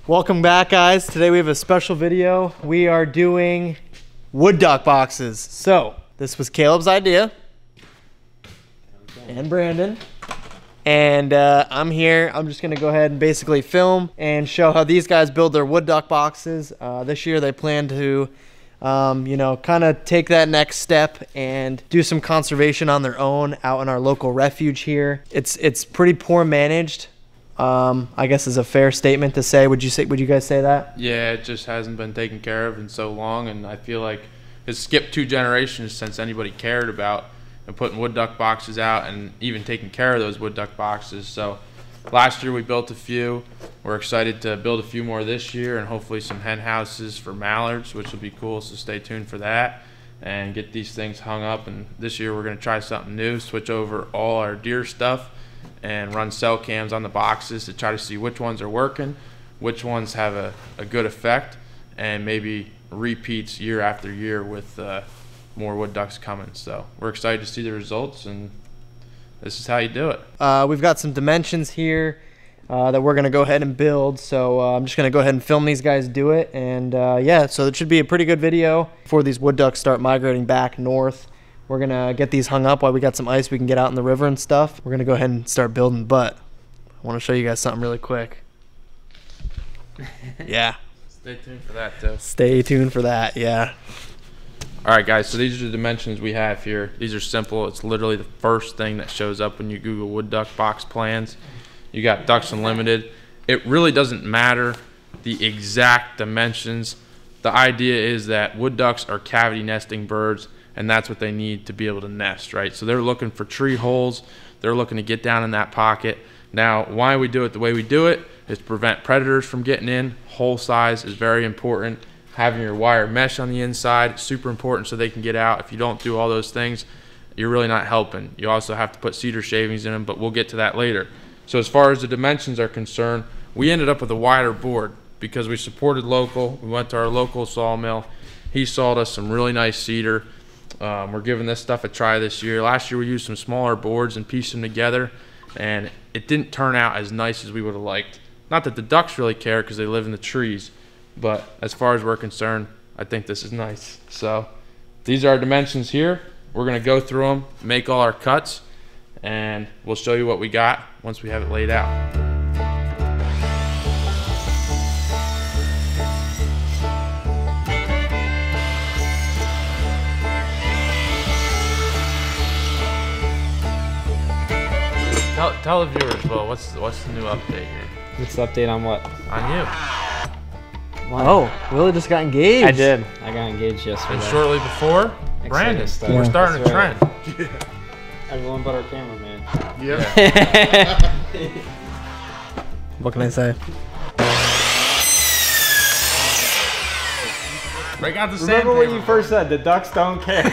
Welcome back, guys. Today we have a special video. We are doing wood duck boxes. So this was Caleb's idea and Brandon, and I'm here. I'm just gonna go ahead and basically film and show how these guys build their wood duck boxes. This year they plan to you know, kind of take that next step and do some conservation on their own out in our local refuge here. It's pretty poor managed, I guess is a fair statement to say. Would you guys say that? Yeah, it just hasn't been taken care of in so long, and I feel like it's skipped 2 generations since anybody cared about putting wood duck boxes out and even taking care of those wood duck boxes. So last year we built a few. We're excited to build a few more this year, and hopefully some hen houses for mallards, which will be cool, so stay tuned for that and get these things hung up. And this year we're going to try something new, switch over all our deer stuff and run cell cams on the boxes to try to see which ones are working, which ones have a good effect, and maybe repeats year after year with more wood ducks coming. So we're excited to see the results, and this is how you do it. We've got some dimensions here that we're gonna go ahead and build. So I'm just gonna go ahead and film these guys do it. And yeah, so it should be a pretty good video before these wood ducks start migrating back north. We're gonna get these hung up while we got some ice we can get out in the river and stuff. We're gonna go ahead and start building, but I wanna show you guys something really quick. Yeah. Stay tuned for that too. Stay tuned for that, yeah. All right, guys, so these are the dimensions we have here. These are simple. It's literally the first thing that shows up when you Google wood duck box plans. You got Ducks Unlimited. It really doesn't matter the exact dimensions. The idea is that wood ducks are cavity nesting birds, and that's what they need to be able to nest, right? So they're looking for tree holes. They're looking to get down in that pocket. Now, why we do it the way we do it is to prevent predators from getting in. Hole size is very important. Having your wire mesh on the inside, super important so they can get out. If you don't do all those things, you're really not helping. You also have to put cedar shavings in them, but we'll get to that later. So as far as the dimensions are concerned, we ended up with a wider board because we supported local. We went to our local sawmill. He sawed us some really nice cedar. We're giving this stuff a try this year. Last year we used some smaller boards and pieced them together, and it didn't turn out as nice as we would have liked. Not that the ducks really care because they live in the trees, but as far as we're concerned, I think this is nice. So these are our dimensions here. We're gonna go through them, make all our cuts, and we'll show you what we got once we have it laid out. Tell the viewers, Will, what's the new update here? What's the update on what? On you. What? Oh, Willie just got engaged. I did. I got engaged yesterday. And shortly before, Brandon. Yeah. We're starting a trend. Yeah. Everyone but our cameraman. Yeah. What can I say? Break out the sandpaper. Remember what you first said, the ducks don't care.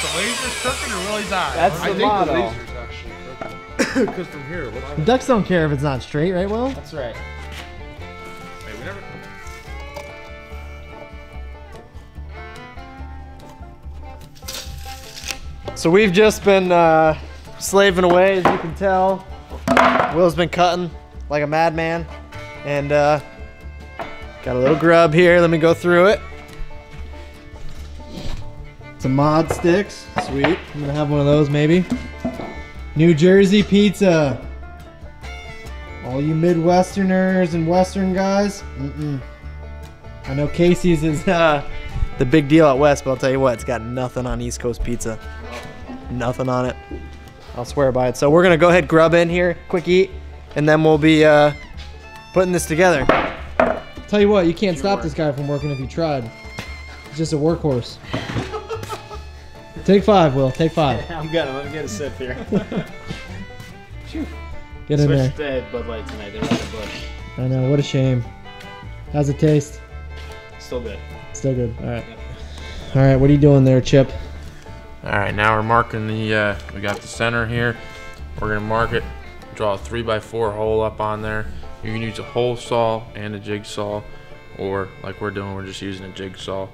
The laser's cooking or Willie's eye? That's the motto. I think the laser's actually cooking. Because from here, it looks like... Ducks don't care if it's not straight, right, Will? That's right. Wait, we never... So we've just been slaving away, as you can tell. Will's been cutting like a madman. And got a little grub here. Let me go through it. Some mod sticks, sweet. I'm gonna have one of those maybe. New Jersey pizza. All you Midwesterners and Western guys. I know Casey's is the big deal out west, but I'll tell you what, it's got nothing on East Coast pizza. Nothing on it. I'll swear by it. So we're gonna go ahead, grub in here, quick eat, and then we'll be putting this together. Tell you what, you can't stop this guy from working if you tried. He's just a workhorse. Take 5, Will. Take 5. I'm gonna let me get a sip here. Get in there. Switched to Bud Light tonight. They're right Bush. I know. What a shame. How's it taste? Still good. Still good. All right. All right. What are you doing there, Chip? All right, now we're marking the, we got the center here. We're gonna mark it, draw a 3x4 hole up on there. You can use a hole saw and a jigsaw, or like we're doing, we're just using a jigsaw.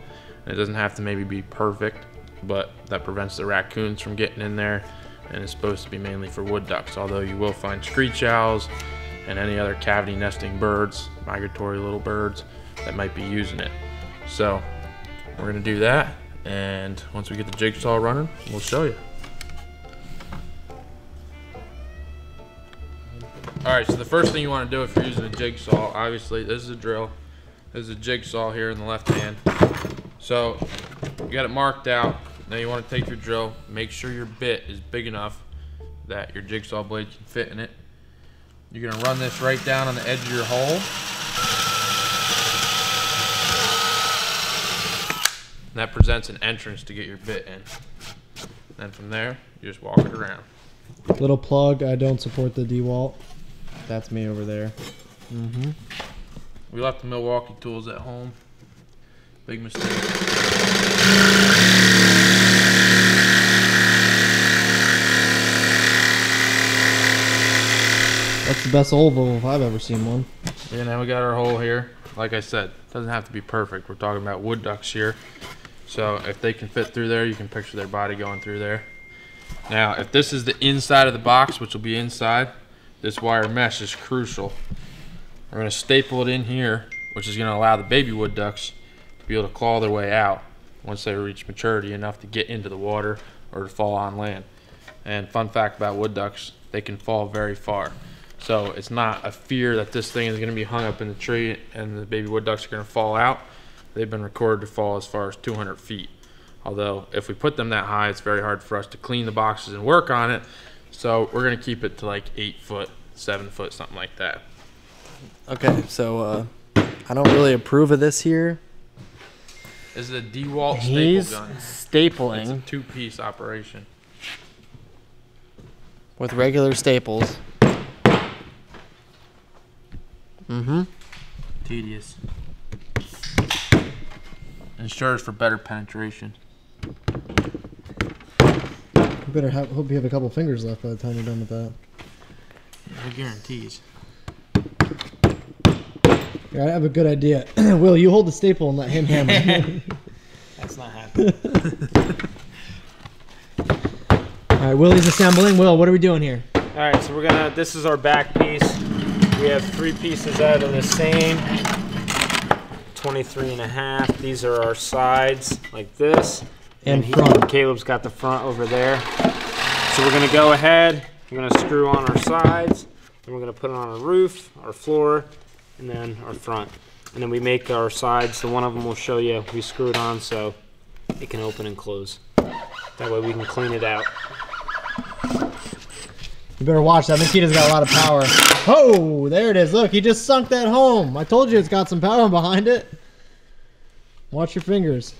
And it doesn't have to maybe be perfect, but that prevents the raccoons from getting in there. and it's supposed to be mainly for wood ducks, although you will find screech owls and any other cavity nesting birds, migratory little birds, that might be using it. So we're gonna do that, and once we get the jigsaw running, we'll show you. All right, so the first thing you want to do if you're using a jigsaw, obviously this is a drill, this is a jigsaw here in the left hand. So you got it marked out. Now you want to take your drill, make sure your bit is big enough that your jigsaw blade can fit in it. You're gonna run this right down on the edge of your hole. And that presents an entrance to get your bit in. Then from there, you just walk it around. Little plug, I don't support the DeWalt. That's me over there. We left the Milwaukee tools at home. Big mistake. That's the best oval if I've ever seen one. Yeah, now we got our hole here. Like I said, it doesn't have to be perfect. We're talking about wood ducks here. So if they can fit through there, you can picture their body going through there. Now, if this is the inside of the box, which will be inside, this wire mesh is crucial. We're going to staple it in here, which is going to allow the baby wood ducks to be able to claw their way out once they reach maturity enough to get into the water or to fall on land. And fun fact about wood ducks, they can fall very far. So it's not a fear that this thing is going to be hung up in the tree and the baby wood ducks are going to fall out. They've been recorded to fall as far as 200 feet. Although if we put them that high, it's very hard for us to clean the boxes and work on it. So we're going to keep it to like 8 foot, 7 foot, something like that. Okay, so I don't really approve of this here. This is a DeWalt He's staple gun. stapling It's a two-piece operation. with regular staples. Tedious. Ensures for better penetration. You better hope you have a couple fingers left by the time you're done with that. No guarantees. Here, I have a good idea. Will, you hold the staple and let him hammer. That's not happening. All right, Willie's assembling. Will, what are we doing here? All right, so this is our back piece. We have 3 pieces out of the same, 23.5. These are our sides, like this. And front. Caleb's got the front over there. So we're gonna go ahead, we're gonna screw on our sides, and we're gonna put it on our roof, our floor, and then our front. And then we make our sides, so one of them will show you, we screw it on so it can open and close. That way we can clean it out. You better watch that. Mosquito's got a lot of power. Oh, there it is. Look, he just sunk that home. I told you it's got some power behind it. Watch your fingers.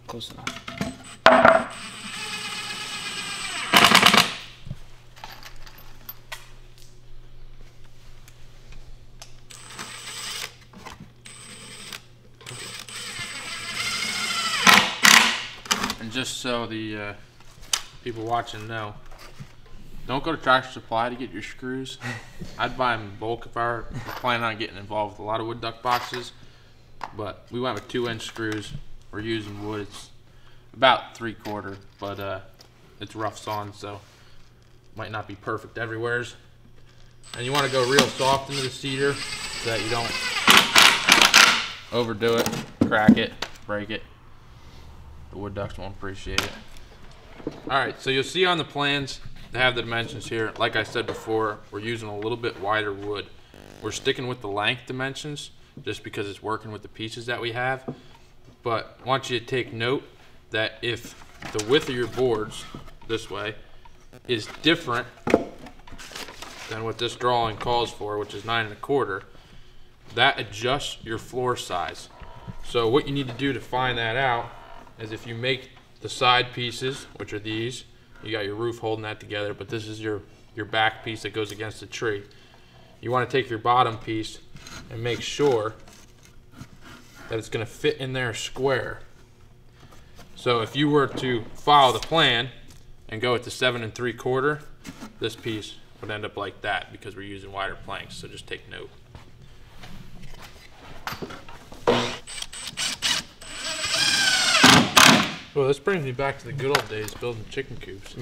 Close enough. And just so the people watching know, don't go to Tractor Supply to get your screws. I'd buy them in bulk if I were planning on getting involved with a lot of wood duck boxes. But we went with 2-inch screws. We're using wood. It's about 3/4, but it's rough sawn, so might not be perfect everywheres. And you want to go real soft into the cedar so that you don't overdo it, crack it, break it. The wood ducks won't appreciate it. Alright, so you'll see on the plans they have the dimensions here. Like I said before, we're using a little bit wider wood. We're sticking with the length dimensions just because it's working with the pieces that we have. But I want you to take note that if the width of your boards, this way, is different than what this drawing calls for, which is 9 1/4, that adjusts your floor size. So what you need to do to find that out is if you make the side pieces, which are these, you got your roof holding that together, but this is your back piece that goes against the tree. You want to take your bottom piece and make sure that it's going to fit in there square. So if you were to follow the plan and go with the 7 3/4, this piece would end up like that because we're using wider planks, so just take note. Well, this brings me back to the good old days building chicken coops.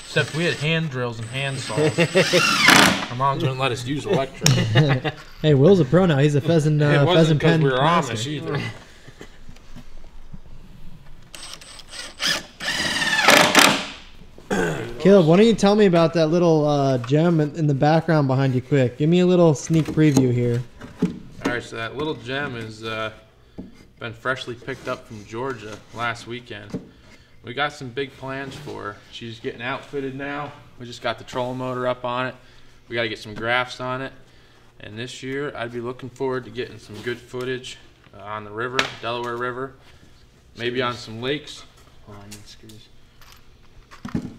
Except we had hand drills and hand saws. Our moms wouldn't let us use electric. Hey, Will's a pro now. He's a pheasant It wasn't pheasant because pen we were master. Amish either. Caleb, why don't you tell me about that little gem in the background behind you quick? Give me a little sneak preview here. Alright, so that little gem has been freshly picked up from Georgia last weekend. We got some big plans for her. She's getting outfitted now. We just got the trolling motor up on it. We got to get some grafts on it. And this year, I'd be looking forward to getting some good footage on the river, Delaware River. Maybe on some lakes. Oh, I need screws.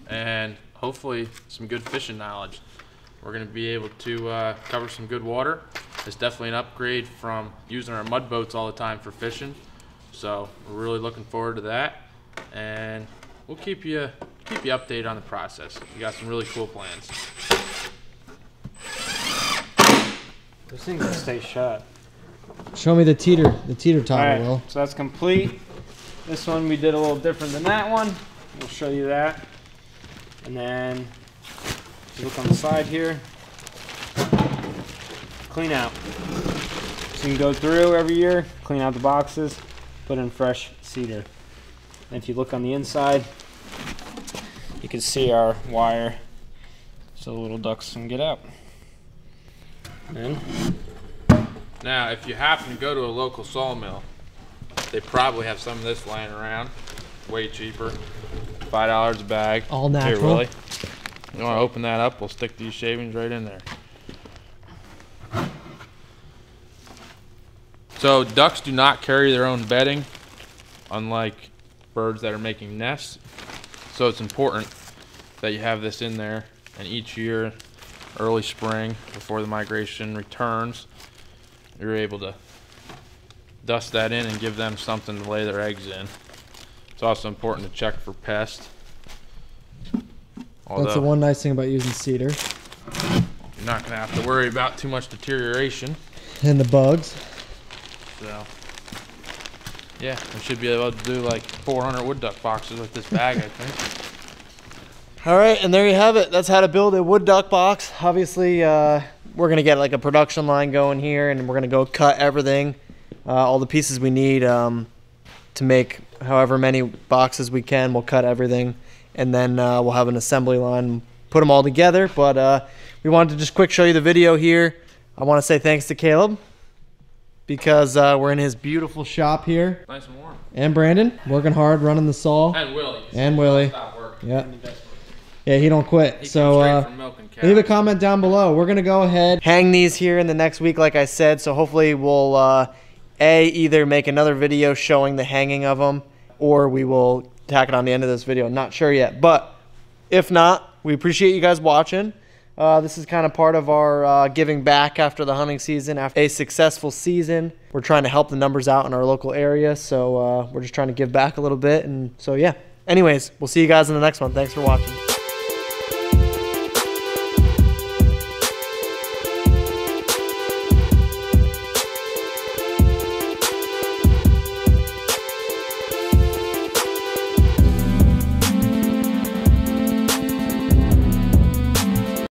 And hopefully some good fishing knowledge. We're going to be able to cover some good water. It's definitely an upgrade from using our mud boats all the time for fishing. So we're really looking forward to that. And we'll keep you updated on the process. We got some really cool plans. Those things will stay shut. Show me the teeter toggle, All right, Will. so that's complete. This one we did a little different than that one. We'll show you that. And then if you look on the side here, clean out. So you can go through every year, clean out the boxes, put in fresh cedar. And if you look on the inside, you can see our wire so the little ducks can get out. And Now, if you happen to go to a local sawmill, they probably have some of this laying around. Way cheaper. $5 a bag. All natural. Here, Willie. You want to open that up? We'll stick these shavings right in there. So ducks do not carry their own bedding, unlike birds that are making nests. So it's important that you have this in there, and each year, early spring, before the migration returns, you're able to dust that in and give them something to lay their eggs in. It's also important to check for pests. That's the one nice thing about using cedar. You're not going to have to worry about too much deterioration. And the bugs. So, yeah, we should be able to do like 400 wood duck boxes with this bag, I think. All right, and there you have it. That's how to build a wood duck box. Obviously, we're going to get like a production line going here, and we're going to go cut everything, all the pieces we need to make however many boxes we can. We'll cut everything, and then we'll have an assembly line, put them all together. But we wanted to just quick show you the video here. I want to say thanks to Caleb, because we're in his beautiful shop here. Nice and warm. And Brandon, working hard, running the saw. And Willie. And Willie. Stop working. Yeah. Yeah, he don't quit. He So comes straight from milking cows. leave a comment down below. We're gonna go ahead, hang these here in the next week, like I said. So hopefully we'll either make another video showing the hanging of them, or we will tack it on the end of this video. Not sure yet, but if not, we appreciate you guys watching. This is kind of part of our giving back after the hunting season, after a successful season. We're trying to help the numbers out in our local area, so we're just trying to give back a little bit. And so yeah, anyways, we'll see you guys in the next one. Thanks for watching.